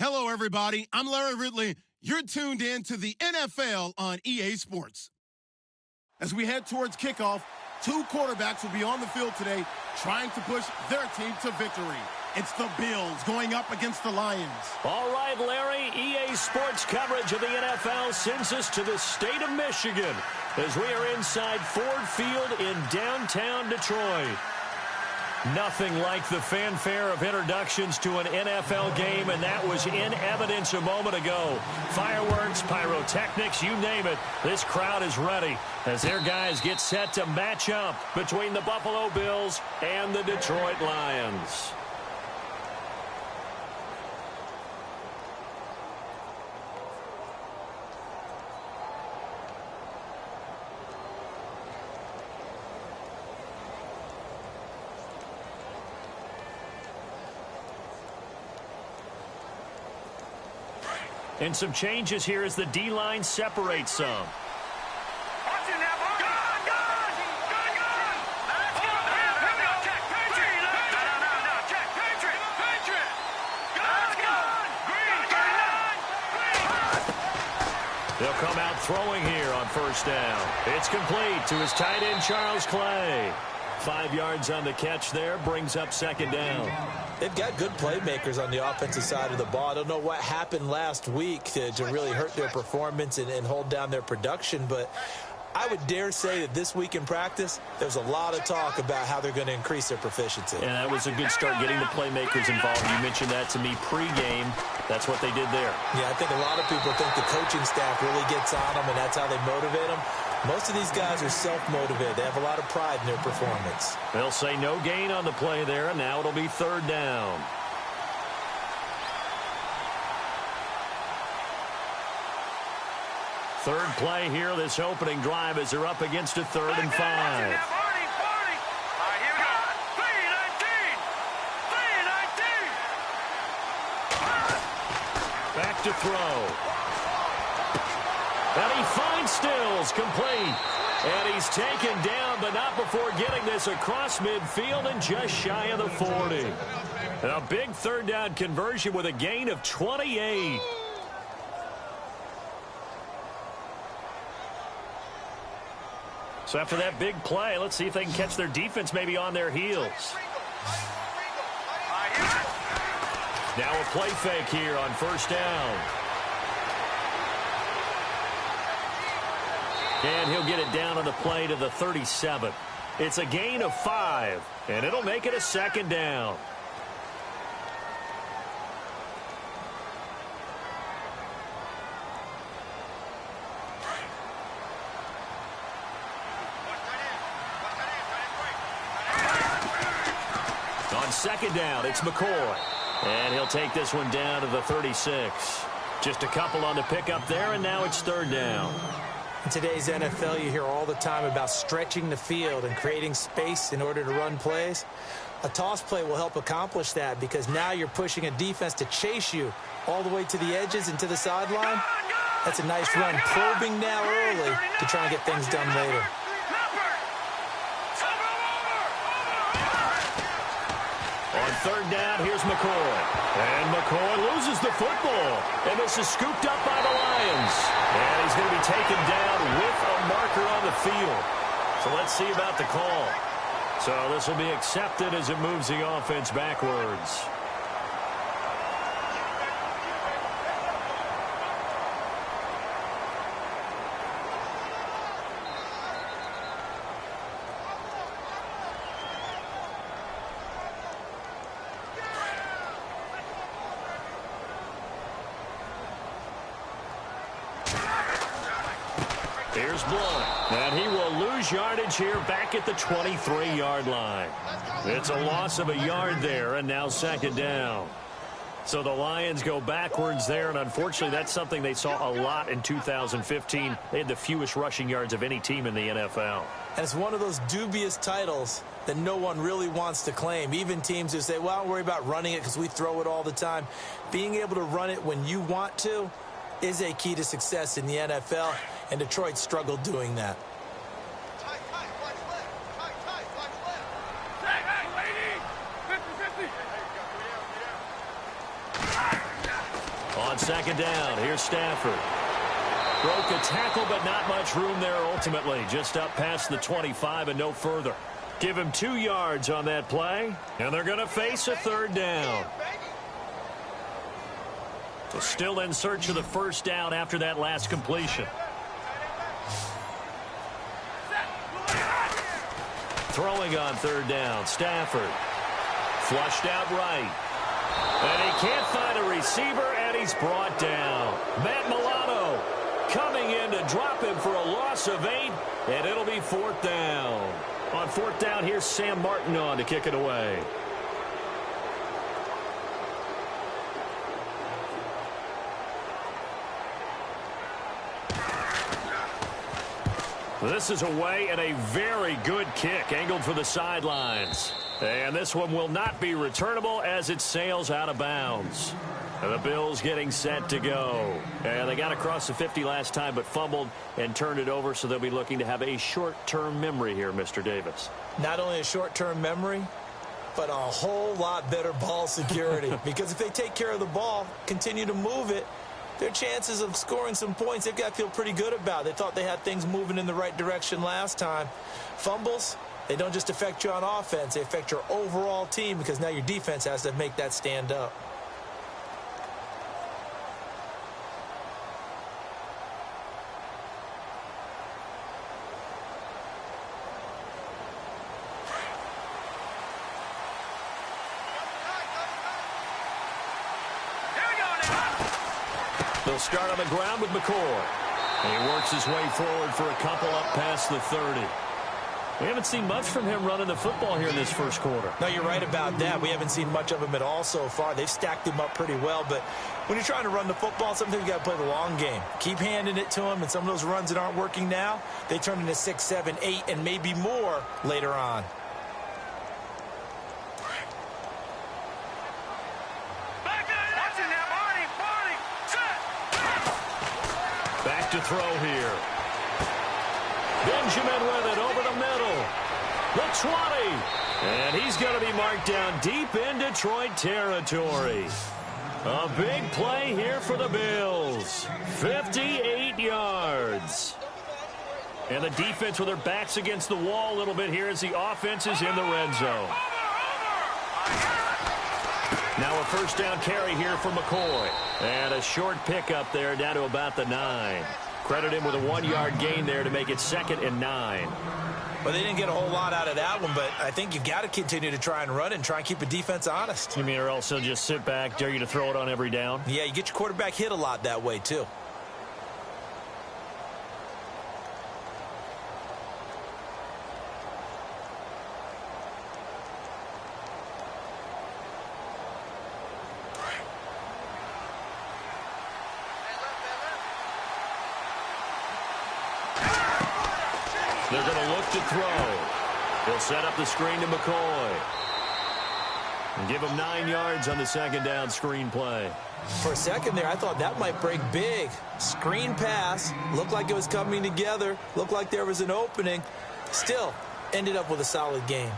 Hello, everybody. I'm Larry Ridley. You're tuned in to the NFL on EA Sports. As we head towards kickoff, two quarterbacks will be on the field today trying to push their team to victory. It's the Bills going up against the Lions. All right, Larry, EA Sports coverage of the NFL sends us to the state of Michigan as we are inside Ford Field in downtown Detroit. Nothing like the fanfare of introductions to an NFL game, and that was in evidence a moment ago. Fireworks, pyrotechnics, you name it. This crowd is ready as their guys get set to match up between the Buffalo Bills and the Detroit Lions. And some changes here as the D-line separates some. They'll come out throwing here on first down. It's complete to his tight end, Charles Clay. 5 yards on the catch there, brings up second down. They've got good playmakers on the offensive side of the ball. I don't know what happened last week to really hurt their performance and hold down their production, but I would dare say that this week in practice, there's a lot of talk about how they're going to increase their proficiency. And that was a good start getting the playmakers involved. You mentioned that to me pregame. That's what they did there. Yeah, I think a lot of people think the coaching staff really gets on them, and that's how they motivate them. Most of these guys are self-motivated. They have a lot of pride in their performance. They'll say no gain on the play there, and now it'll be third down. Third play here, this opening drive, as they're up against a 3rd and 5. Back to throw. And he finds Stills, complete. And he's taken down, but not before getting this across midfield and just shy of the 40. A big third down conversion with a gain of 28. So after that big play, let's see if they can catch their defense maybe on their heels. Now a play fake here on first down. And he'll get it down on the play to the 37. It's a gain of 5, and it'll make it a second down. On second down, it's McCoy. And he'll take this one down to the 36. Just a couple on the pickup there, and now it's third down. In today's NFL, you hear all the time about stretching the field and creating space in order to run plays. A toss play will help accomplish that because now you're pushing a defense to chase you all the way to the edges and to the sideline. That's a nice run, probing now early to try and get things done later. On third down, here's McCoy. And McCoy loses the football. And this is scooped up by the Lions. And he's going to be taken down with a marker on the field. So let's see about the call. So this will be accepted as it moves the offense backwards. Here's Blunt, and he will lose yardage here back at the 23-yard line. It's a loss of a yard there, and now second down. So the Lions go backwards there, and unfortunately that's something they saw a lot in 2015. They had the fewest rushing yards of any team in the NFL. And it's one of those dubious titles that no one really wants to claim. Even teams who say, well, don't worry about running it because we throw it all the time. Being able to run it when you want to is a key to success in the NFL, and Detroit struggled doing that. second down. Here's Stafford. Broke a tackle, but not much room there ultimately. Just up past the 25 and no further. Give him 2 yards on that play, and they're going to face a third down. So still in search of the first down after that last completion. Throwing on third down, Stafford. Flushed out right. And he can't find a receiver, and he's brought down. Matt Milano coming in to drop him for a loss of 8, and it'll be fourth down. On fourth down, here's Sam Martin on to kick it away. This is away and a very good kick angled for the sidelines. And this one will not be returnable as it sails out of bounds. And the Bills getting set to go. And they got across the 50 last time but fumbled and turned it over, so they'll be looking to have a short-term memory here, Mr. Davis. Not only a short-term memory, but a whole lot better ball security. Because if they take care of the ball, continue to move it, their chances of scoring some points, they've got to feel pretty good about. They thought they had things moving in the right direction last time. Fumbles, they don't just affect you on offense. They affect your overall team because now your defense has to make that stand up. They'll start on the ground with McCoy. And he works his way forward for a couple up past the 30. We haven't seen much from him running the football here in this first quarter. No, you're right about that. We haven't seen much of him at all so far. They've stacked him up pretty well. But when you're trying to run the football, sometimes you got to play the long game. Keep handing it to him, and some of those runs that aren't working now, they turn into 6, 7, 8, and maybe more later on. Back to throw here. Benjamin with it over the middle. The 20. And he's going to be marked down deep in Detroit territory. A big play here for the Bills. 58 yards. And the defense with their backs against the wall a little bit here as the offense is in the red zone. Now a first down carry here for McCoy. And a short pickup there down to about the 9. Credit him with a 1-yard gain there to make it 2nd and 9. Well, they didn't get a whole lot out of that one, but I think you've got to continue to try and run it and try and keep the defense honest. You mean or else they'll just sit back, dare you to throw it on every down? Yeah, you get your quarterback hit a lot that way, too. They're going to look to throw. They'll set up the screen to McCoy. And give him 9 yards on the second down screen play. For a second there, I thought that might break big. Screen pass. Looked like it was coming together. Looked like there was an opening. Still, ended up with a solid game.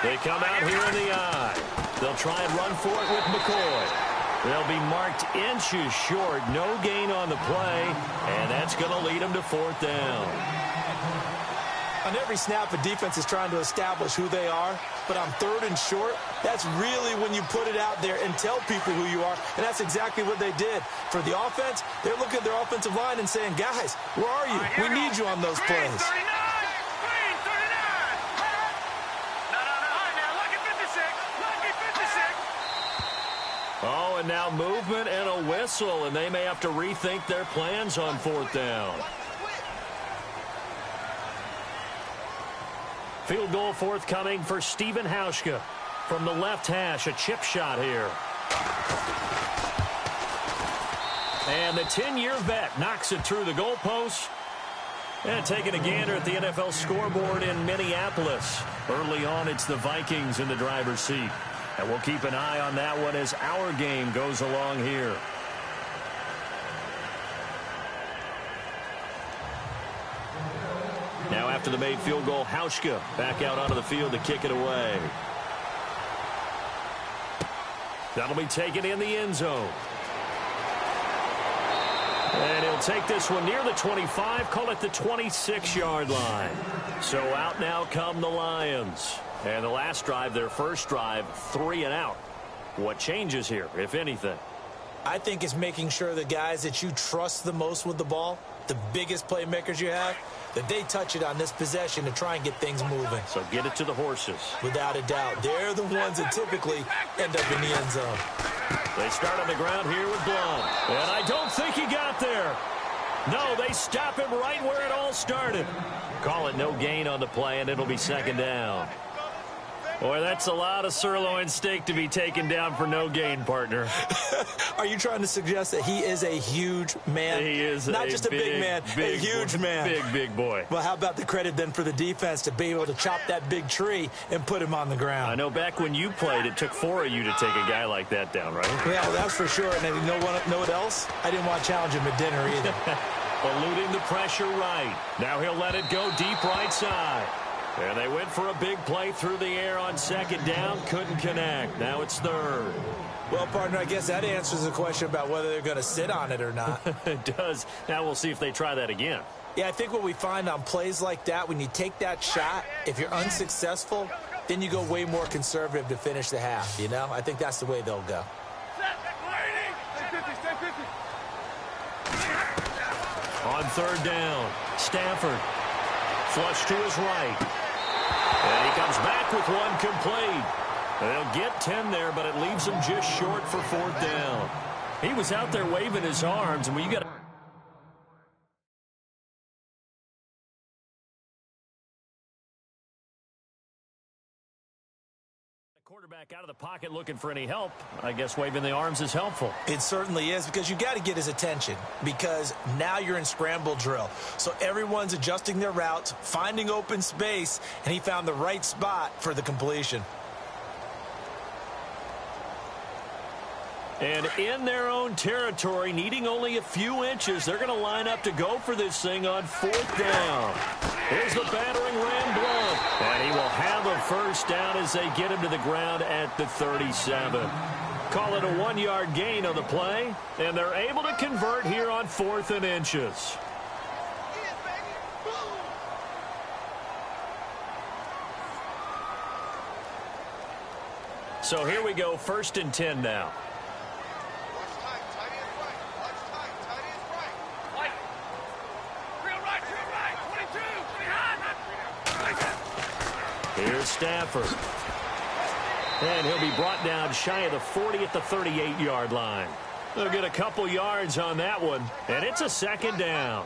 They come out here in the eye. They'll try and run for it with McCoy. They'll be marked inches short. No gain on the play. And that's going to lead them to fourth down. On every snap, a defense is trying to establish who they are. But on 3rd and short, that's really when you put it out there and tell people who you are. And that's exactly what they did. For the offense, they're looking at their offensive line and saying, guys, where are you? We need you on those plays. Oh, and now movement and a whistle, and they may have to rethink their plans on fourth down. Field goal forthcoming for Stephen Hauschka. From the left hash, a chip shot here. And the 10-year vet knocks it through the goalpost. And taking a gander at the NFL scoreboard in Minneapolis. Early on, it's the Vikings in the driver's seat. And we'll keep an eye on that one as our game goes along here. Now after the made field goal, Hauschka back out onto the field to kick it away. That'll be taken in the end zone. And he'll take this one near the 25, call it the 26-yard line. So out now come the Lions. And the last drive, their first drive, 3 and out. What changes here, if anything? I think it's making sure the guys that you trust the most with the ball, the biggest playmakers you have, that they touch it on this possession to try and get things moving. So get it to the horses. Without a doubt. They're the ones that typically end up in the end zone. They start on the ground here with Blum. And I don't think he got there. No, they stop him right where it all started. Call it no gain on the play, and it'll be second down. Boy, that's a lot of sirloin steak to be taken down for no gain, partner. Are you trying to suggest that he is a huge man? He is not just a big man, a huge man. Big boy. Well, how about the credit then for the defense to be able to chop that big tree and put him on the ground? I know back when you played, it took 4 of you to take a guy like that down, right? Yeah, well, that's for sure. And you know what else? I didn't want to challenge him at dinner either. Eluding the pressure right. Now he'll let it go deep right side. And they went for a big play through the air on second down. Couldn't connect. Now it's third. Well, partner, I guess that answers the question about whether they're going to sit on it or not. It does. Now we'll see if they try that again. Yeah, I think what we find on plays like that, when you take that shot, if you're unsuccessful, then you go way more conservative to finish the half, you know? I think that's the way they'll go. On third down, Stafford. Flush to his right. And he comes back with one complete. They'll get 10 there, but it leaves him just short for fourth down. He was out there waving his arms, and when you got quarterback out of the pocket looking for any help, I guess waving the arms is helpful. It certainly is, because you got to get his attention, because now you're in scramble drill. So everyone's adjusting their routes, finding open space, and he found the right spot for the completion. And in their own territory, needing only a few inches, they're going to line up to go for this thing on fourth down. Here's the battering ram Blum. And he will have a first down as they get him to the ground at the 37. Call it a 1-yard gain on the play. And they're able to convert here on 4th and inches. So here we go, 1st and 10 now. Here's Stafford. And he'll be brought down shy of the 40 at the 38-yard line. They'll get a couple yards on that one, and it's a second down.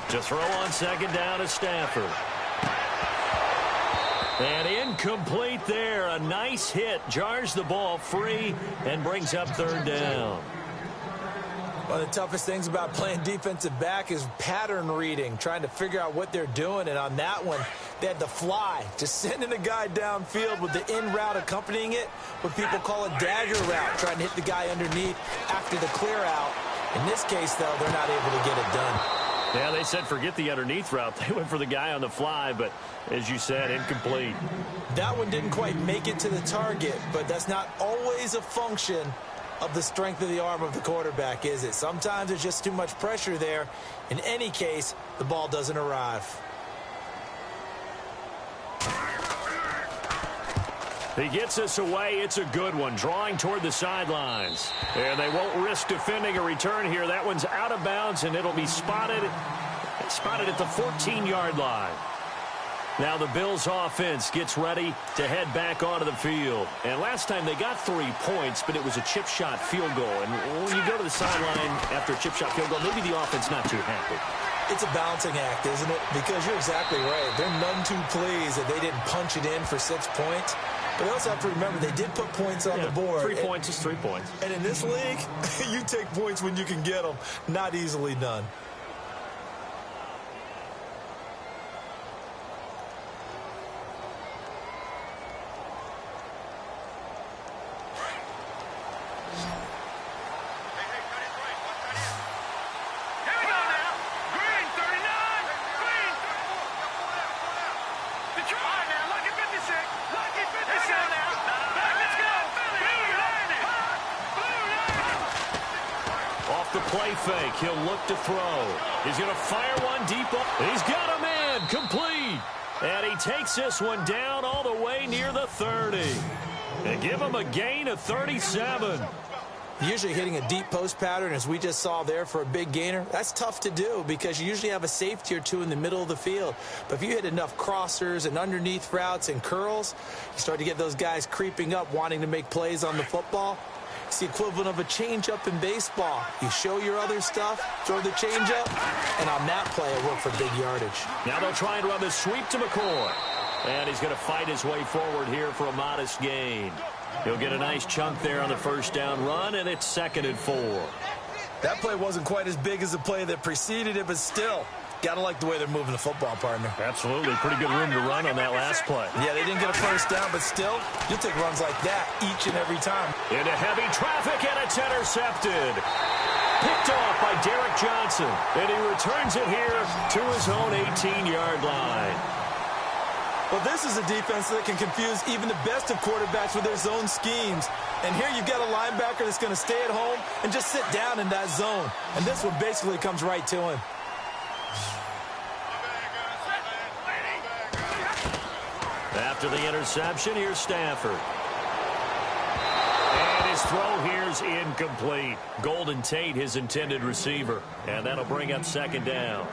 To throw on second down is Stafford. And incomplete there. A nice hit. Jars the ball free and brings up third down. One of the toughest things about playing defensive back is pattern reading, trying to figure out what they're doing. And on that one, they had to fly, just sending a guy downfield with the in route accompanying it, what people call a dagger route, trying to hit the guy underneath after the clear out. In this case, though, they're not able to get it done. Yeah, they said forget the underneath route. They went for the guy on the fly, but as you said, incomplete. That one didn't quite make it to the target, but that's not always a function of the strength of the arm of the quarterback, is it? Sometimes there's just too much pressure there. In any case, the ball doesn't arrive. He gets us away. It's a good one, drawing toward the sidelines. And they won't risk defending a return here. That one's out of bounds, and it'll be spotted at the 14-yard line. Now the Bills offense gets ready to head back onto the field. And last time they got 3 points, but it was a chip shot field goal. And when you go to the sideline after a chip shot field goal, maybe the offense not too happy. It's a balancing act, isn't it? Because you're exactly right. They're none too pleased that they didn't punch it in for 6 points. But they also have to remember they did put points on the board. 3 points is 3 points. And in this league, you take points when you can get them. Not easily done. Play fake. He'll look to throw. He's going to fire one deep. He's got a man. Complete. And he takes this one down all the way near the 30. And give him a gain of 37. Usually hitting a deep post pattern, as we just saw there for a big gainer, that's tough to do because you usually have a safety or two in the middle of the field. But if you hit enough crossers and underneath routes and curls, you start to get those guys creeping up wanting to make plays on the football. It's the equivalent of a changeup in baseball. You show your other stuff, throw the changeup, and on that play, it worked for big yardage. Now they'll try and run the sweep to McCoy. And he's going to fight his way forward here for a modest gain. He'll get a nice chunk there on the first down run, and it's 2nd and 4. That play wasn't quite as big as the play that preceded it, but still, gotta like the way they're moving the football, partner. Absolutely. Pretty good room to run on that last play. Yeah, they didn't get a first down, but still, you'll take runs like that each and every time. Into heavy traffic, and it's intercepted. Picked off by Derek Johnson, and he returns it here to his own 18-yard line. Well, this is a defense that can confuse even the best of quarterbacks with their zone schemes. And here you've got a linebacker that's going to stay at home and just sit down in that zone. And this one basically comes right to him. After the interception, here's Stafford. And his throw here's incomplete. Golden Tate, his intended receiver. And that'll bring up 2nd down.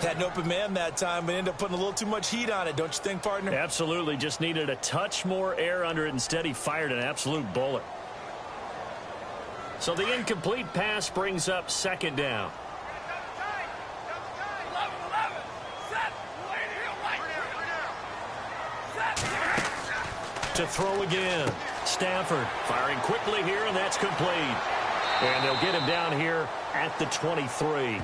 Had an open man that time, but ended up putting a little too much heat on it, don't you think, partner? Absolutely. Just needed a touch more air under it. Instead, he fired an absolute bullet. So the incomplete pass brings up 2nd down. To throw again. Stafford firing quickly here, and that's complete. And they'll get him down here at the 23.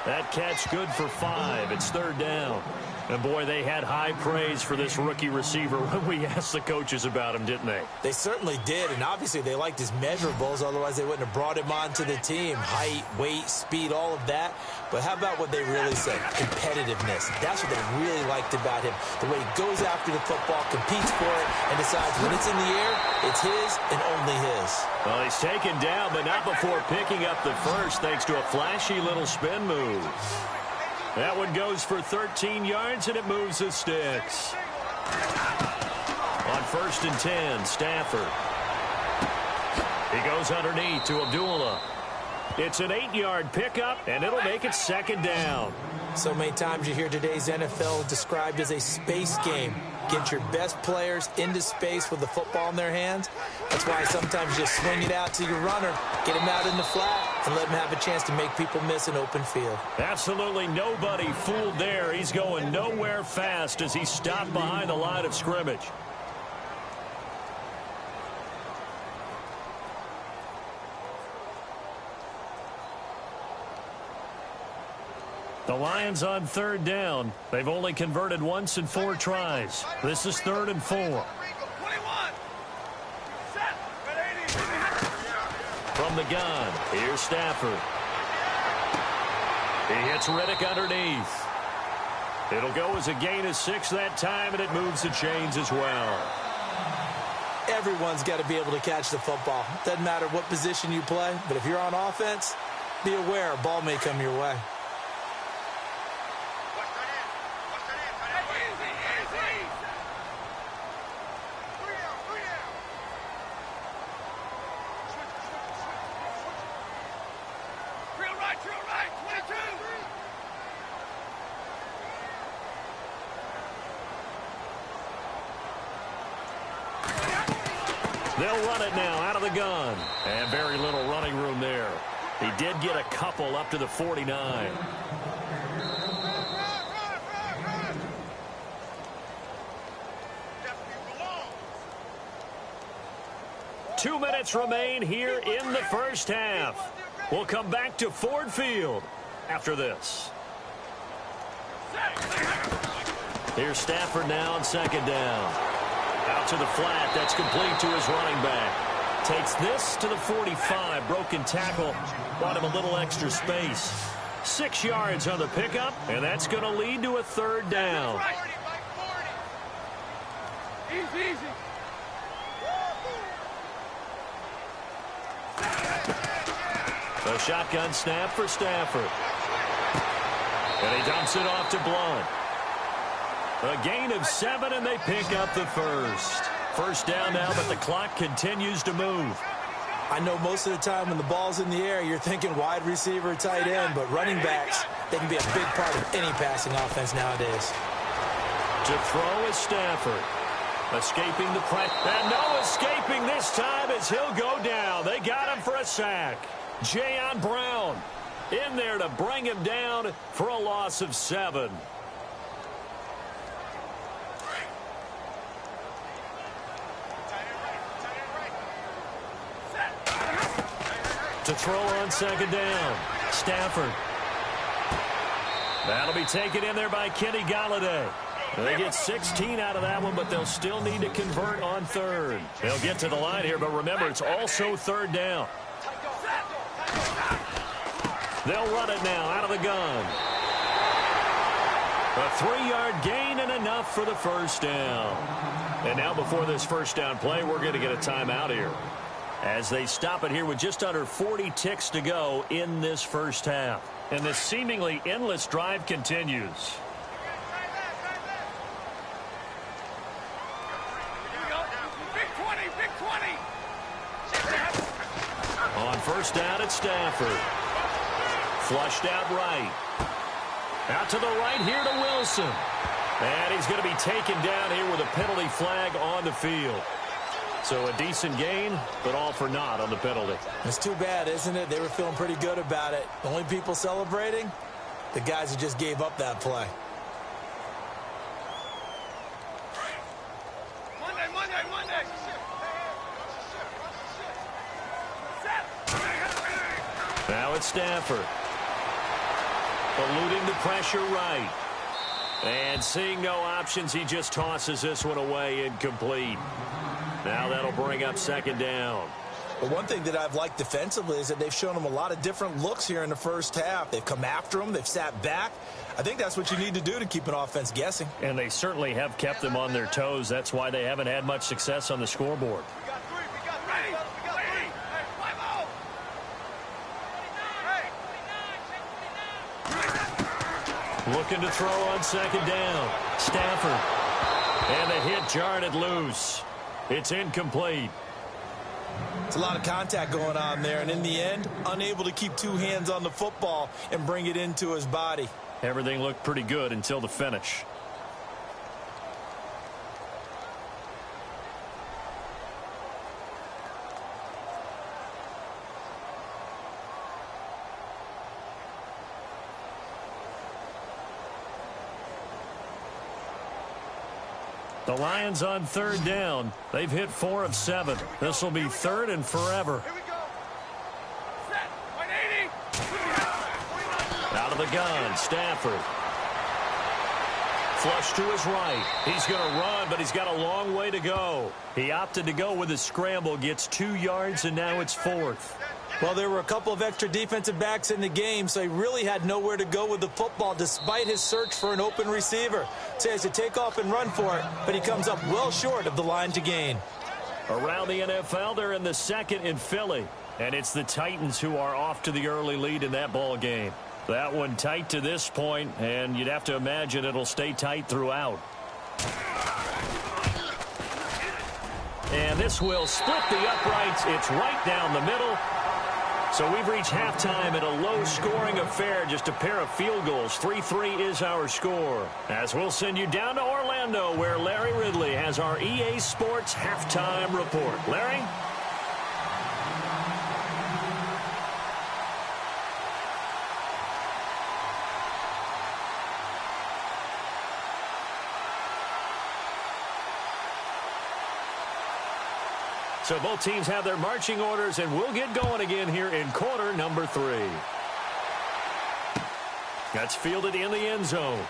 That catch good for 5. It's 3rd down. And, boy, they had high praise for this rookie receiver when we asked the coaches about him, didn't they? They certainly did, and obviously they liked his measurables. Otherwise, they wouldn't have brought him onto the team. Height, weight, speed, all of that. But how about what they really said? Competitiveness. That's what they really liked about him. The way he goes after the football, competes for it, and decides when it's in the air, it's his and only his. Well, he's taken down, but not before picking up the first thanks to a flashy little spin move. That one goes for 13 yards, and it moves the sticks. On 1st and 10, Stafford. He goes underneath to Abdullah. It's an 8-yard pickup, and it'll make it 2nd down. So many times you hear today's NFL described as a space game. Get your best players into space with the football in their hands. That's why sometimes you just swing it out to your runner, get him out in the flat, and let him have a chance to make people miss an open field. Absolutely nobody fooled there. He's going nowhere fast as he stopped behind the line of scrimmage. The Lions on 3rd down. They've only converted once in 4 tries. This is 3rd and 4. From the gun, here's Stafford. He hits Riddick underneath. It'll go as a gain of 6 that time, and it moves the chains as well. Everyone's got to be able to catch the football. Doesn't matter what position you play, but if you're on offense, be aware a ball may come your way. They'll run it now out of the gun. And very little running room there. He did get a couple up to the 49. Two minutes remain here in the first half. We'll come back to Ford Field after this. Here's Stafford now on second down. Out to the flat. That's complete to his running back. Takes this to the 45. Broken tackle. Brought him a little extra space. 6 yards on the pickup, and that's going to lead to a third down. Easy. A shotgun snap for Stafford. And he dumps it off to Blunt. A gain of 7, and they pick up the first. First down now, but the clock continues to move. I know most of the time when the ball's in the air, you're thinking wide receiver, tight end, but running backs, they can be a big part of any passing offense nowadays. To throw is Stafford. Escaping the press. And no escaping this time as he'll go down. They got him for a sack. Jayon Brown in there to bring him down for a loss of 7. To throw on second down. Stafford. That'll be taken in there by Kenny Golladay. They get 16 out of that one, but they'll still need to convert on third. They'll get to the line here, but remember, it's also third down. They'll run it now out of the gun. A 3-yard gain and enough for the first down. And now before this first down play, we're going to get a timeout here, as they stop it here with just under 40 ticks to go in this first half. And this seemingly endless drive continues. On first down, it's Stafford. Flushed out right. Out to the right here to Wilson. And he's going to be taken down here with a penalty flag on the field. So a decent gain, but all for naught on the penalty. It's too bad, isn't it? They were feeling pretty good about it. The only people celebrating, the guys who just gave up that play. Monday. Now it's Stafford. Eluding the pressure right. And seeing no options, he just tosses this one away incomplete. Now that'll bring up second down. But one thing that I've liked defensively is that they've shown them a lot of different looks here in the first half. They've come after them. They've sat back. I think that's what you need to do to keep an offense guessing. And they certainly have kept them on their toes. That's why they haven't had much success on the scoreboard. Looking to throw on second down. Stafford. And the hit jarred it loose. It's incomplete. It's a lot of contact going on there, and in the end, unable to keep two hands on the football and bring it into his body. Everything looked pretty good until the finish. The Lions on third down. They've hit 4 of 7. This will be third and forever. Here we go. Set. 180. Out of the gun, Stafford. Flush to his right. He's going to run, but he's got a long way to go. He opted to go with a scramble, gets 2 yards, and now it's 4th. Well, there were a couple of extra defensive backs in the game, so he really had nowhere to go with the football despite his search for an open receiver. So he has to take off and run for it, but he comes up well short of the line to gain. Around the NFL, they're in the second in Philly, and it's the Titans who are off to the early lead in that ball game. That one tight to this point, and you'd have to imagine it'll stay tight throughout. And this will split the uprights. It's right down the middle. So we've reached halftime at a low-scoring affair, just a pair of field goals. 3-3 is our score. As we'll send you down to Orlando, where Larry Ridley has our EA Sports halftime report. Larry? So both teams have their marching orders, and we'll get going again here in quarter number 3. That's fielded in the end zone.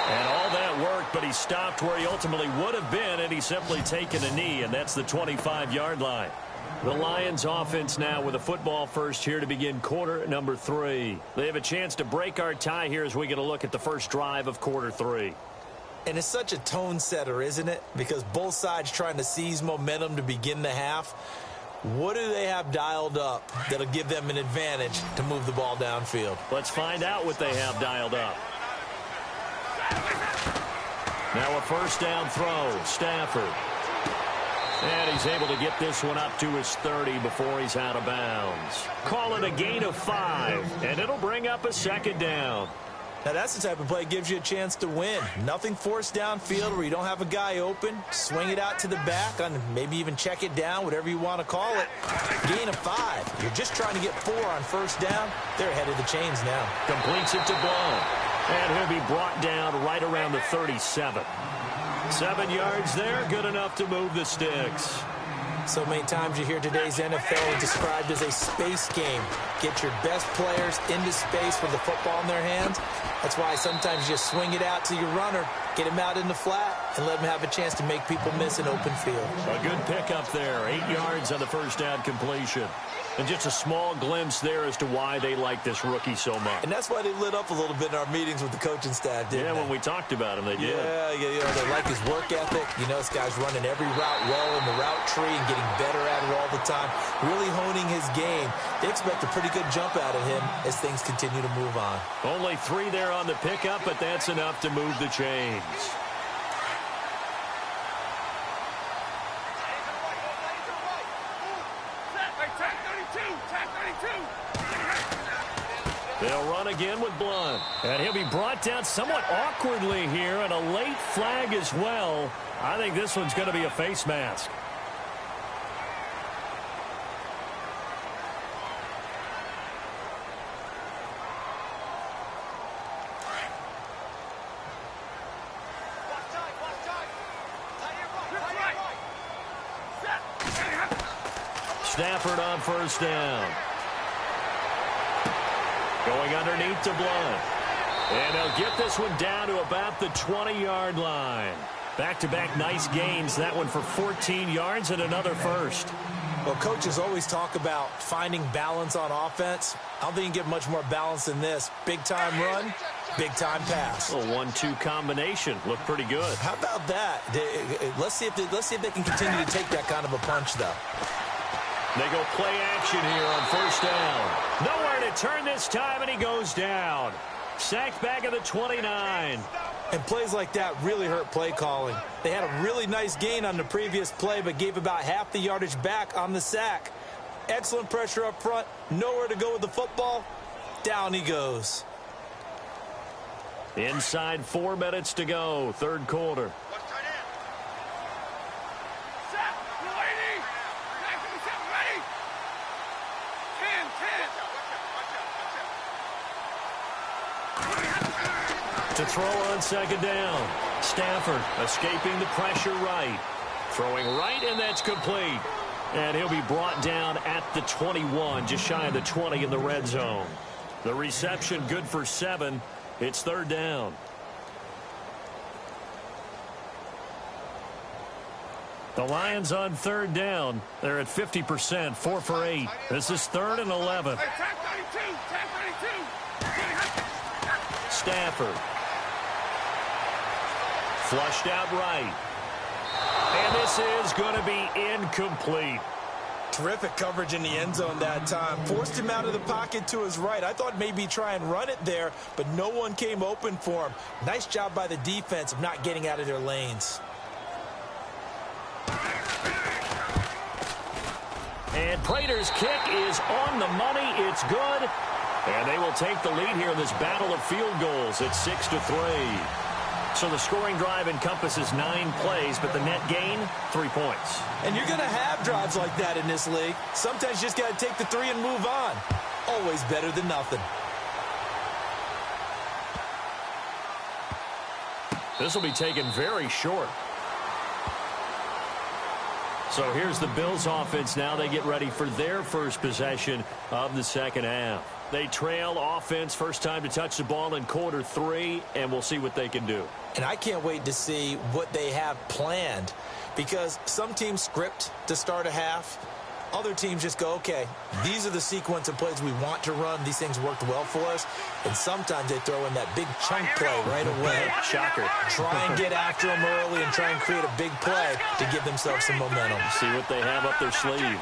And all that worked, but he stopped where he ultimately would have been, and he's simply taken a knee, and that's the 25-yard line. The Lions offense now with a football first here to begin quarter number 3. They have a chance to break our tie here as we get a look at the first drive of quarter 3. And it's such a tone setter, isn't it? Because both sides trying to seize momentum to begin the half. What do they have dialed up that'll give them an advantage to move the ball downfield? Let's find out what they have dialed up. Now a first down throw, Stafford. And he's able to get this one up to his 30 before he's out of bounds. Call it a gain of 5, and it'll bring up a second down. Now, that's the type of play that gives you a chance to win. Nothing forced downfield where you don't have a guy open. Swing it out to the back, and maybe even check it down, whatever you want to call it. Gain of 5. You're just trying to get 4 on first down. They're ahead of the chains now. Completes it to Blount. And he'll be brought down right around the 37. 7 yards there, good enough to move the sticks. So many times you hear today's NFL described as a space game. Get your best players into space with the football in their hands. That's why sometimes you swing it out to your runner, get him out in the flat, and let him have a chance to make people miss an open field. A good pickup there. 8 yards on the first down completion. And just a small glimpse there as to why they like this rookie so much. And that's why they lit up a little bit in our meetings with the coaching staff, didn't they? When we talked about him, they did. Yeah, they like his work ethic. You know, this guy's running every route well in the route tree and getting better at it all the time, really honing his game. They expect a pretty good jump out of him as things continue to move on. Only 3 there on the pickup, but that's enough to move the chains. They'll run again with Blount. And he'll be brought down somewhat awkwardly here, and a late flag as well. I think this one's going to be a face mask. Stafford on first down. Going underneath to Blount. And they'll get this one down to about the 20-yard line. Back-to-back nice gains. That one for 14 yards and another first. Well, coaches always talk about finding balance on offense. I don't think you can get much more balance than this. Big-time run, big-time pass. A 1-2 combination. Looked pretty good. How about that? Let's see if they can continue to take that kind of a punch, though. They go play action here on first down. Nowhere to turn this time, and he goes down. Sacked back at the 29. And plays like that really hurt play calling. They had a really nice gain on the previous play, but gave about half the yardage back on the sack. Excellent pressure up front. Nowhere to go with the football. Down he goes. Inside 4 minutes to go, third quarter. To throw on second down. Stafford escaping the pressure right. Throwing right, and that's complete. And he'll be brought down at the 21, just shy of the 20 in the red zone. The reception good for 7. It's third down. The Lions on third down. They're at 50%, 4 for 8. This is 3rd and 11. Hey, tag 32, tag 32. Stafford. Flushed out right. And this is going to be incomplete. Terrific coverage in the end zone that time. Forced him out of the pocket to his right. I thought maybe try and run it there, but no one came open for him. Nice job by the defense of not getting out of their lanes. And Prater's kick is on the money. It's good. And they will take the lead here in this battle of field goals at 6-3. So the scoring drive encompasses 9 plays, but the net gain, 3 points. And you're going to have drives like that in this league. Sometimes you just got to take the 3 and move on. Always better than nothing. This will be taken very short. So here's the Bills offense now. They get ready for their first possession of the second half. They trail offense, first time to touch the ball in quarter 3, and we'll see what they can do. And I can't wait to see what they have planned, because some teams script to start a half. Other teams just go, okay, these are the sequence of plays we want to run. These things worked well for us. And sometimes they throw in that big chunk play right away. Shocker. Try and get after them early and try and create a big play to give themselves some momentum. See what they have up their sleeve.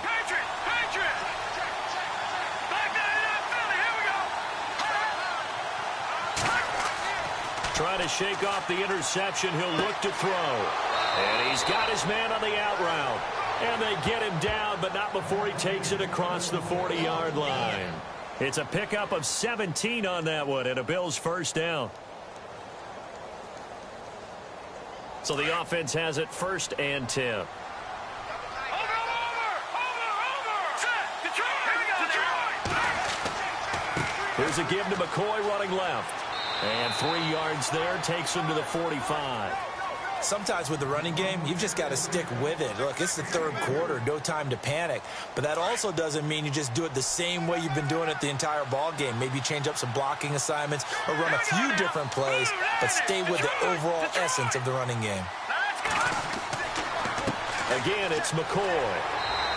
Trying to shake off the interception. He'll look to throw. And he's got his man on the out route. And they get him down, but not before he takes it across the 40-yard line. It's a pickup of 17 on that one, and a Bills first down. So the offense has it 1st and 10. Here's a give to McCoy running left. And 3 yards there, takes him to the 45. Sometimes with the running game, you've just got to stick with it. Look, it's the 3rd quarter, no time to panic. But that also doesn't mean you just do it the same way you've been doing it the entire ball game. Maybe change up some blocking assignments or run a few different plays, but stay with the overall essence of the running game. Again, it's McCoy.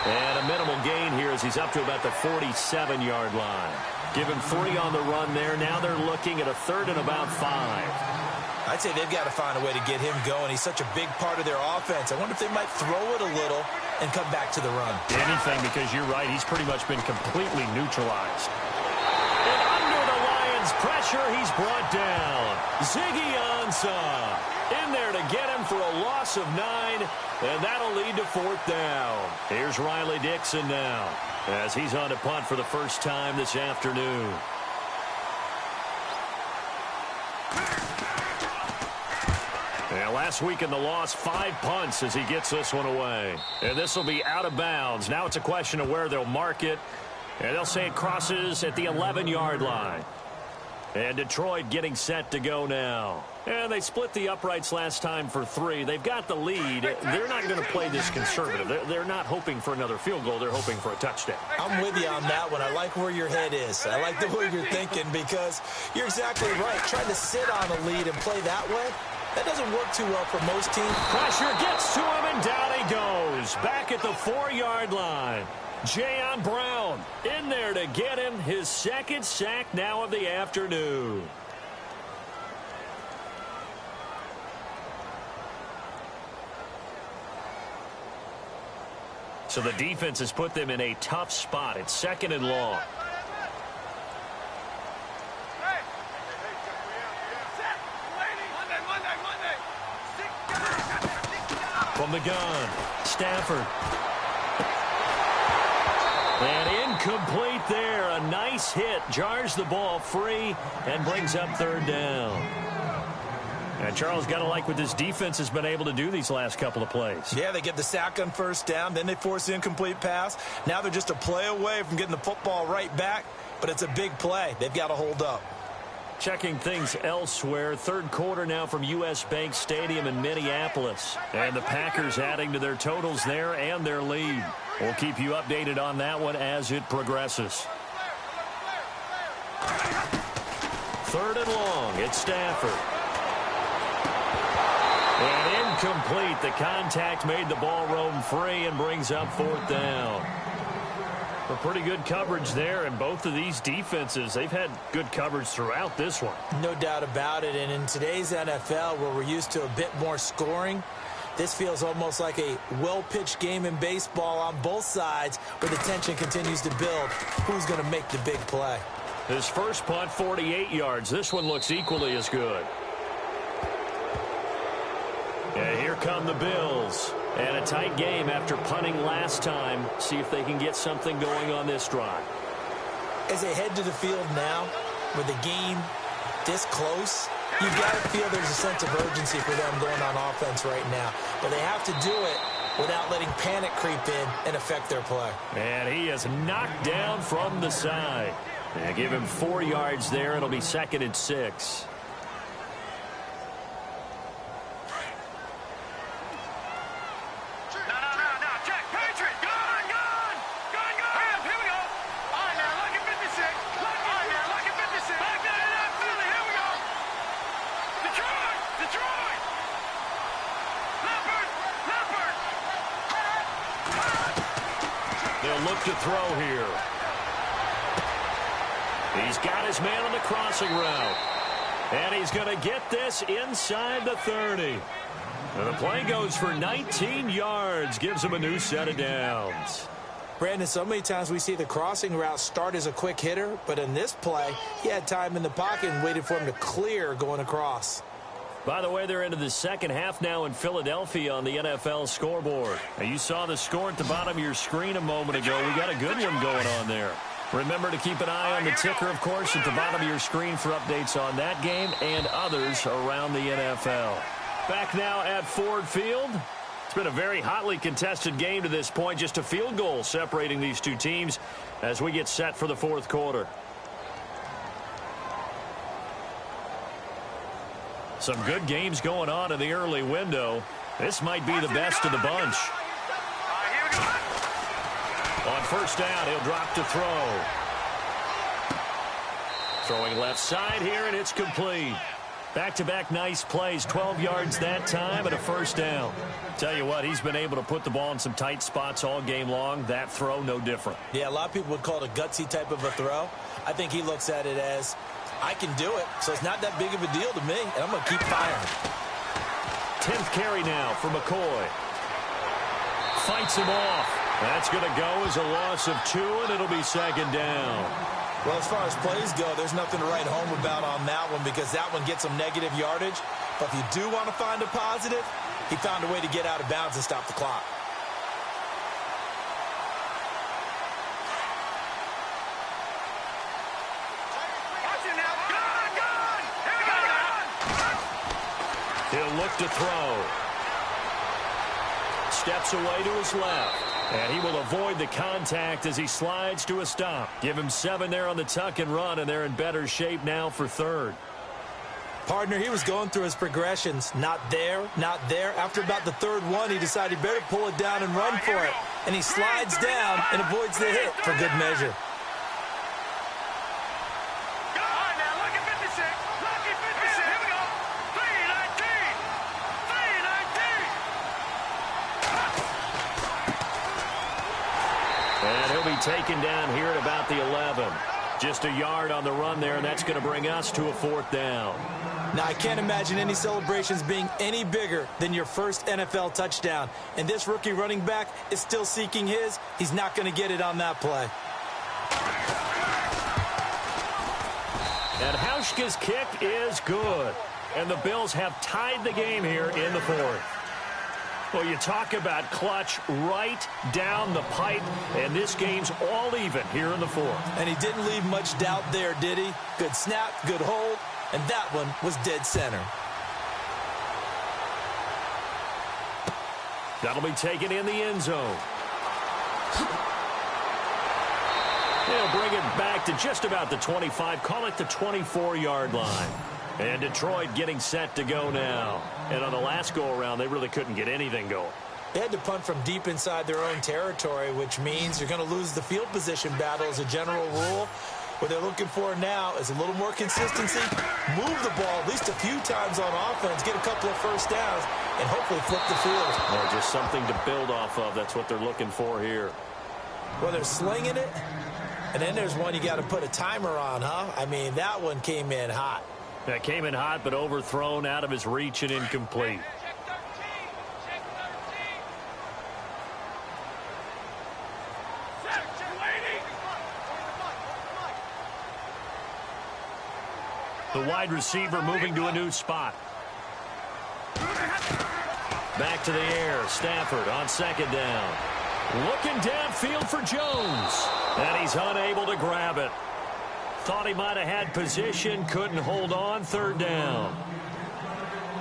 And a minimal gain here as he's up to about the 47-yard line. Give him 3 on the run there. Now they're looking at a 3rd and about 5. I'd say they've got to find a way to get him going. He's such a big part of their offense. I wonder if they might throw it a little and come back to the run. Anything, because you're right. He's pretty much been completely neutralized. And under the Lions' pressure, he's brought down. Ziggy Ansah in there to get him for a loss of 9, and that'll lead to 4th down. Here's Riley Dixon now as he's on to punt for the first time this afternoon. And last week in the loss, 5 punts as he gets this one away. And this will be out of bounds. Now it's a question of where they'll mark it. And they'll say it crosses at the 11-yard line. And Detroit getting set to go now. And they split the uprights last time for 3. They've got the lead. They're not going to play this conservative. They're not hoping for another field goal. They're hoping for a touchdown. I'm with you on that one. I like where your head is. I like the way you're thinking, because you're exactly right. Trying to sit on a lead and play that way, that doesn't work too well for most teams. Pressure gets to him, and down he goes. Back at the 4-yard line. Jayon Brown in there to get him his 2nd sack now of the afternoon. So the defense has put them in a tough spot. It's 2nd and long. From the gun, Stafford. And incomplete there. A nice hit. Jars the ball free and brings up 3rd down. And Charles, got to like what this defense has been able to do these last couple of plays. Yeah, they get the sack on 1st down. Then they force the incomplete pass. Now they're just a play away from getting the football right back. But it's a big play. They've got to hold up. Checking things elsewhere. 3rd quarter now from U.S. Bank Stadium in Minneapolis. And the Packers adding to their totals there and their lead. We'll keep you updated on that one as it progresses. 3rd and long. It's Stafford. And Incomplete. The contact made the ball roam free and brings up 4th down. A pretty good coverage there, and both of these defenses, they've had good coverage throughout this one. No doubt about it, and in today's NFL, where we're used to a bit more scoring, this feels almost like a well-pitched game in baseball on both sides where the tension continues to build. Who's going to make the big play? His first punt, 48 yards. This one looks equally as good. And here come the Bills. And a tight game after punting last time. See if they can get something going on this drive. As they head to the field now, with the game this close, you've got to feel there's a sense of urgency for them going on offense right now. But they have to do it without letting panic creep in and affect their play. And he is knocked down from the side. And give him 4 yards there. It'll be 2nd and 6. Look to throw here. He's got his man on the crossing route. And he's going to get this inside the 30. And the play goes for 19 yards. Gives him a new set of downs. Brandon, so many times we see the crossing route start as a quick hitter, but in this play, he had time in the pocket and waited for him to clear going across. By the way, they're into the second half now in Philadelphia on the NFL scoreboard. Now, you saw the score at the bottom of your screen a moment ago. We got a good one going on there. Remember to keep an eye on the ticker, of course, at the bottom of your screen for updates on that game and others around the NFL. Back now at Ford Field. It's been a very hotly contested game to this point. Just a field goal separating these two teams as we get set for the 4th quarter. Some good games going on in the early window. This might be the best of the bunch. On first down, he'll drop to throw. Throwing left side here, and it's complete. Back-to-back nice plays, 12 yards that time and a first down. Tell you what, he's been able to put the ball in some tight spots all game long. That throw, no different. Yeah, a lot of people would call it a gutsy type of a throw. I think he looks at it as, I can do it, so it's not that big of a deal to me, and I'm going to keep firing. 10th carry now for McCoy. Fights him off. That's going to go as a loss of 2, and it'll be 2nd down. Well, as far as plays go, there's nothing to write home about on that one because that one gets some negative yardage. But if you do want to find a positive, he found a way to get out of bounds and stop the clock. He'll look to throw. Steps away to his left. And he will avoid the contact as he slides to a stop. Give him 7 there on the tuck and run, and they're in better shape now for 3rd. Partner, he was going through his progressions. Not there, not there. After about the 3rd one, he decided he better pull it down and run for it. And he slides down and avoids the hit for good measure. Taken down here at about the 11. Just a yard on the run there, and that's going to bring us to a 4th down. Now, I can't imagine any celebrations being any bigger than your first NFL touchdown. And this rookie running back is still seeking his. He's not going to get it on that play. And Hauschka's kick is good. And the Bills have tied the game here in the 4th. Well, you talk about clutch right down the pipe, and this game's all even here in the 4th. And he didn't leave much doubt there, did he? Good snap, good hold, and that one was dead center. That'll be taken in the end zone. They'll bring it back to just about the 25, call it the 24-yard line. And Detroit getting set to go now. And on the last go-around, they really couldn't get anything going. They had to punt from deep inside their own territory, which means you're going to lose the field position battle as a general rule. What they're looking for now is a little more consistency, move the ball at least a few times on offense, get a couple of first downs, and hopefully flip the field. Or just something to build off of. That's what they're looking for here. Well, they're slinging it, and then there's one you got to put a timer on, huh? I mean, that one came in hot. That came in hot, but overthrown, out of his reach, and incomplete. Check 13. Check 13. Set. Waiting. The wide receiver moving to a new spot. Back to the air. Stafford on second down. Looking downfield for Jones. And he's unable to grab it. Thought he might have had position. Couldn't hold on. Third down.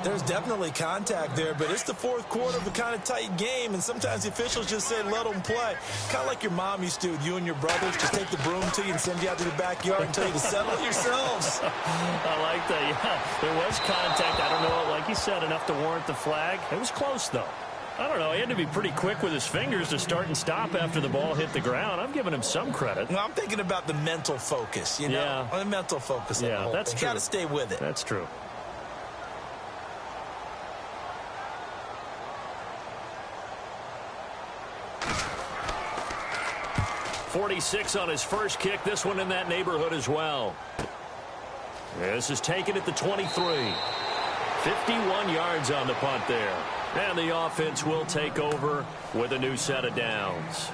There's definitely contact there, but it's the fourth quarter of a kind of tight game, and sometimes the officials just say let them play. Kind of like your mom used to with you and your brothers. Just take the broom to you and send you out to the backyard and tell you to settle it yourselves. I like that. Yeah, there was contact. I don't know, like you said, enough to warrant the flag. It was close, though. I don't know. He had to be pretty quick with his fingers to start and stop after the ball hit the ground. I'm giving him some credit. Well, I'm thinking about the mental focus, you know? Yeah. The mental focus. Yeah, that's true. You got to stay with it. That's true. .46 on his first kick. This one in that neighborhood as well. This is taken at the 23. 51 yards on the punt there. And the offense will take over with a new set of downs.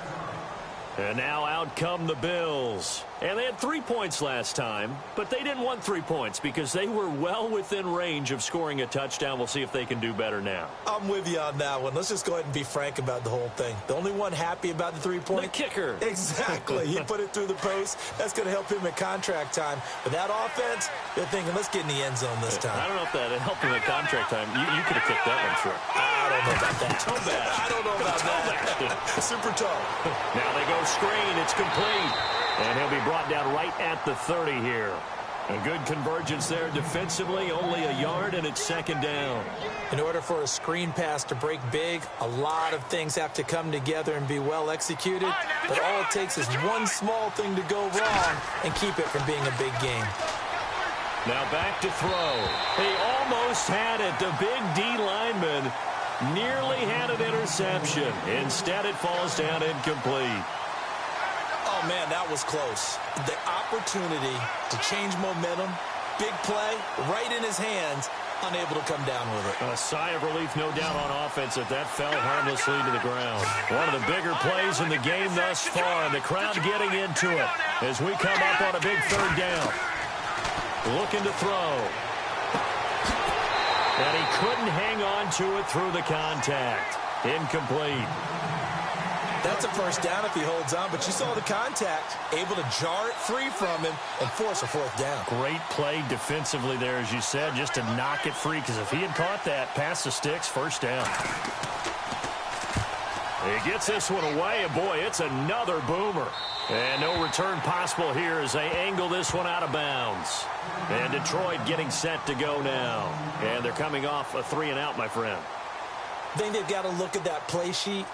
And now out come the Bills. And they had 3 points last time, but they didn't want 3 points because they were well within range of scoring a touchdown. We'll see if they can do better now. I'm with you on that one. Let's just go ahead and be frank about the whole thing. The only one happy about the 3-point? The kicker. Exactly. He put it through the post. That's going to help him at contract time. But that offense, they're thinking, let's get in the end zone this time. I don't know if that helped him at contract time. You could have kicked that one through. I don't know about that. Toe bad. I don't know about that. Super toe. Now they go screen. It's complete. And he'll be brought down right at the 30 here. A good convergence there defensively. Only a yard, and it's second down. In order for a screen pass to break big, a lot of things have to come together and be well executed. But all it takes is one small thing to go wrong and keep it from being a big game. Now back to throw. He almost had it. The big D lineman nearly had an interception. Instead, it falls down incomplete. Oh, man, that was close. The opportunity to change momentum, big play, right in his hands, unable to come down with it. A sigh of relief, no doubt, on offense if that fell harmlessly to the ground. One of the bigger plays in the game thus far, and the crowd getting into it as we come up on a big third down. Looking to throw. And he couldn't hang on to it through the contact. Incomplete. That's a first down if he holds on, but you saw the contact, able to jar it free from him and force a fourth down. Great play defensively there, as you said, just to knock it free, because if he had caught that, past the sticks, first down. He gets this one away, and boy, it's another boomer. And no return possible here as they angle this one out of bounds. And Detroit getting set to go now. And they're coming off a 3-and-out, my friend. I think they've got to look at that play sheet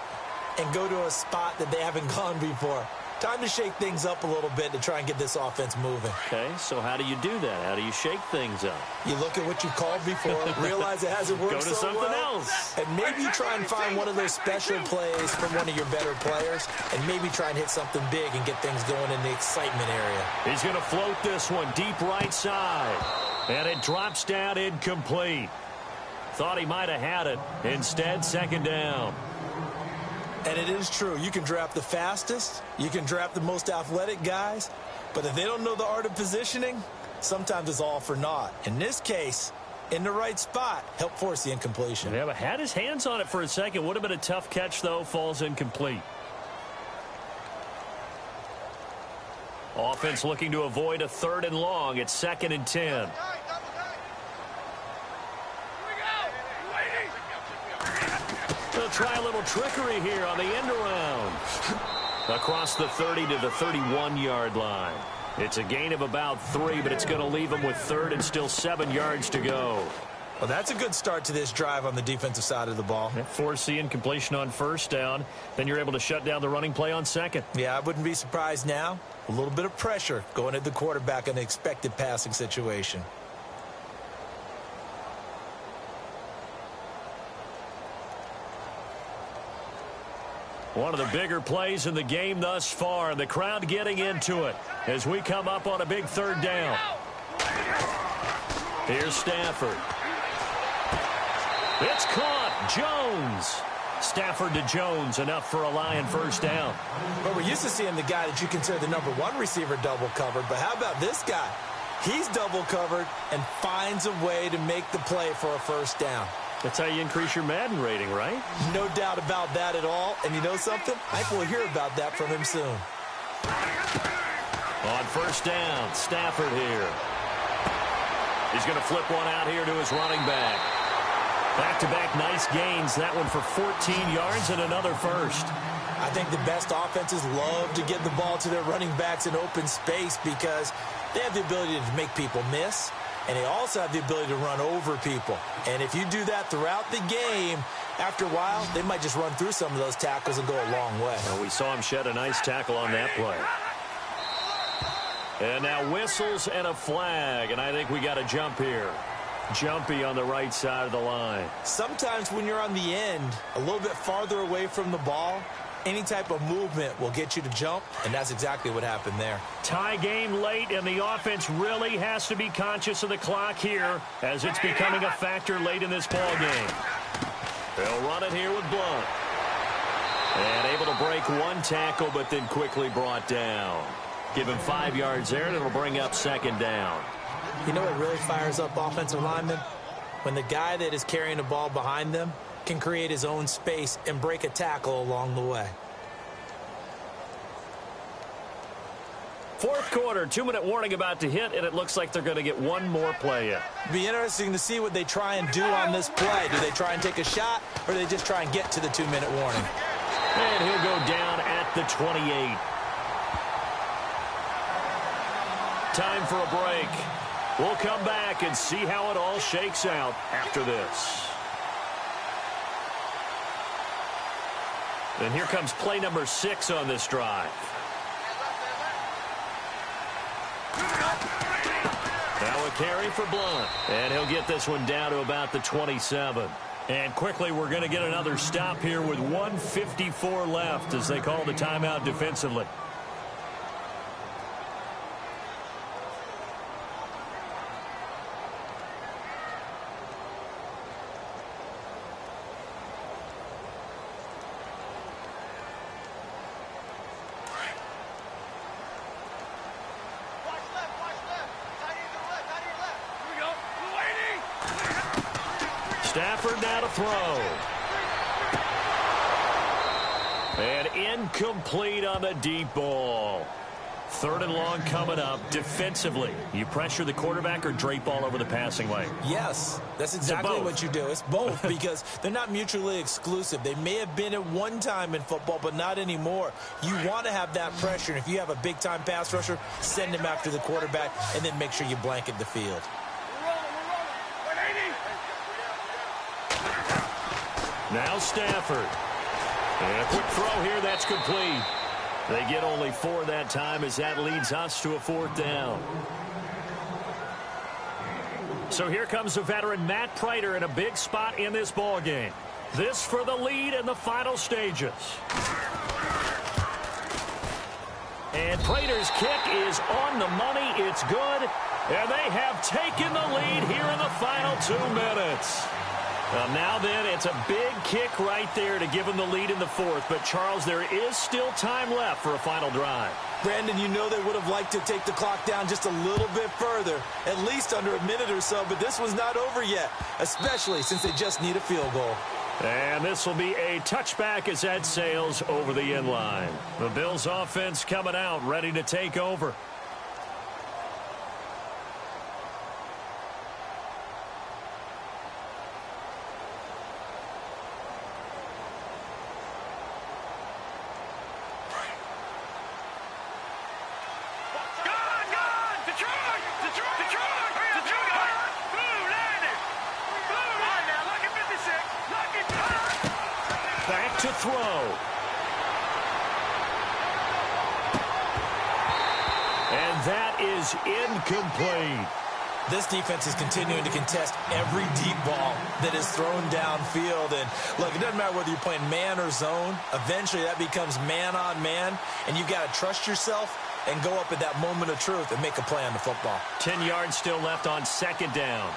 and go to a spot that they haven't gone before. Time to shake things up a little bit to try and get this offense moving. Okay, so how do you do that? How do you shake things up? You look at what you called before, realize it hasn't worked Go to so something well, else. and maybe try and find one of those special plays from one of your better players, and maybe try and hit something big and get things going in the excitement area. He's going to float this one deep right side, and it drops down incomplete. Thought he might have had it. Instead, second down. And it is true. You can draft the fastest. You can draft the most athletic guys. But if they don't know the art of positioning, sometimes it's all for naught. In this case, in the right spot, help force the incompletion. Yeah, but had his hands on it for a second. Would have been a tough catch, though. Falls incomplete. Offense looking to avoid a 3rd and long. It's 2nd and 10. They'll try a little trickery here on the end around. Across the 30 to the 31-yard line. It's a gain of about 3, but it's going to leave them with 3rd and still 7 yards to go. Well, that's a good start to this drive on the defensive side of the ball. Force the incompletion on first down. Then you're able to shut down the running play on second. Yeah, I wouldn't be surprised now. A little bit of pressure going at the quarterback in the expected passing situation. One of the bigger plays in the game thus far. The crowd getting into it as we come up on a big third down. Here's Stafford. It's caught. Jones. Stafford to Jones, enough for a Lion first down. But we're used to seeing the guy that you consider the number one receiver double covered. But how about this guy? He's double covered and finds a way to make the play for a first down. That's how you increase your Madden rating, right? No doubt about that at all. And you know something? I think we'll hear about that from him soon. On first down, Stafford here. He's going to flip one out here to his running back. Back-to-back nice gains. That one for 14 yards and another first. I think the best offenses love to get the ball to their running backs in open space because they have the ability to make people miss, and they also have the ability to run over people. And if you do that throughout the game, after a while, they might just run through some of those tackles and go a long way. Well, we saw him shed a nice tackle on that play. And now whistles and a flag, and I think we got a jump here. Jumpy on the right side of the line. Sometimes when you're on the end, a little bit farther away from the ball, any type of movement will get you to jump, and that's exactly what happened there. Tie game late, and the offense really has to be conscious of the clock here as it's becoming a factor late in this ball game. They'll run it here with Blunt. And able to break one tackle, but then quickly brought down. Give him 5 yards there, and it'll bring up second down. You know what really fires up offensive linemen? When the guy that is carrying the ball behind them can create his own space and break a tackle along the way. Fourth quarter, 2-minute warning about to hit, and it looks like they're going to get one more play in. It'll be interesting to see what they try and do on this play. Do they try and take a shot, or do they just try and get to the 2-minute warning? And he'll go down at the 28. Time for a break. We'll come back and see how it all shakes out after this. And here comes play number 6 on this drive. Now a carry for Blunt. And he'll get this one down to about the 27. And quickly we're going to get another stop here with 1:54 left as they call the timeout defensively. Stafford now to throw. And incomplete on the deep ball. Third and long coming up. Defensively, you pressure the quarterback or drape all over the passing lane? Yes, that's exactly what you do. It's both because they're not mutually exclusive. They may have been at one time in football, but not anymore. You want to have that pressure. And if you have a big-time pass rusher, send him after the quarterback and then make sure you blanket the field. Now Stafford. And a quick throw here, that's complete. They get only 4 that time as that leads us to a fourth down. So here comes the veteran Matt Prater in a big spot in this ball game. This for the lead in the final stages. And Prater's kick is on the money. It's good. And they have taken the lead here in the final 2 minutes. Now then, it's a big kick right there to give them the lead in the fourth. But, Charles, there is still time left for a final drive. Brandon, you know they would have liked to take the clock down just a little bit further, at least under a minute or so. But this one's not over yet, especially since they just need a field goal. And this will be a touchback as that sails over the end line. The Bills offense coming out, ready to take over. Back to throw. And that is incomplete. This defense is continuing to contest every deep ball that is thrown downfield. And, look, it doesn't matter whether you're playing man or zone. Eventually, that becomes man on man, and you've got to trust yourself and go up at that moment of truth and make a play on the football. 10 yards still left on second down.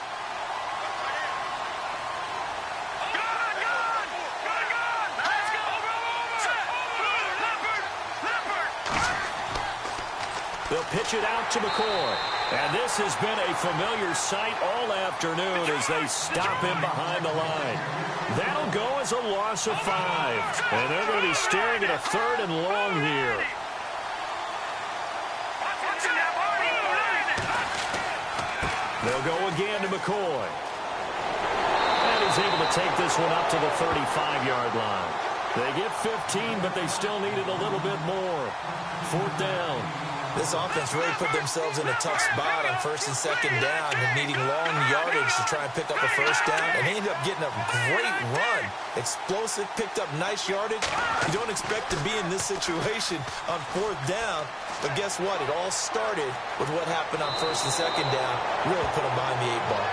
They'll pitch it out to McCoy. And this has been a familiar sight all afternoon as they stop him behind the line. That'll go as a loss of 5. And they're going to be staring at a 3rd and long here. They'll go again to McCoy. And he's able to take this one up to the 35-yard line. They get 15, but they still needed a little bit more. 4th down. This offense really put themselves in a tough spot on 1st and 2nd down and needing long yardage to try and pick up a 1st down. And they ended up getting a great run. Explosive, picked up nice yardage. You don't expect to be in this situation on 4th down. But guess what? It all started with what happened on 1st and 2nd down. Really put them behind the 8 ball.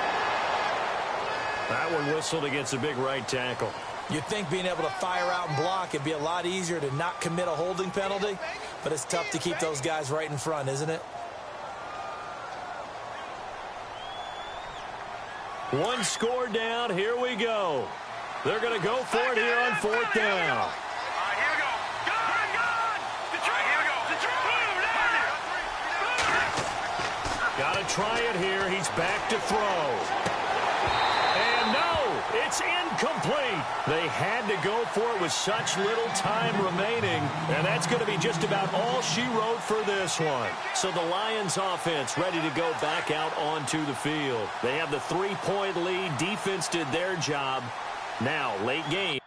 That one whistled against a big right tackle. You'd think being able to fire out and block it'd be a lot easier to not commit a holding penalty, but it's tough to keep those guys right in front, isn't it? One score down. Here we go. They're going to go for it here on 4th down. Got to try it here. He's back to throw. It's incomplete. They had to go for it with such little time remaining, and that's going to be just about all she wrote for this one. So the Lions offense ready to go back out onto the field. They have the 3-point lead. Defense did their job. Now, late game.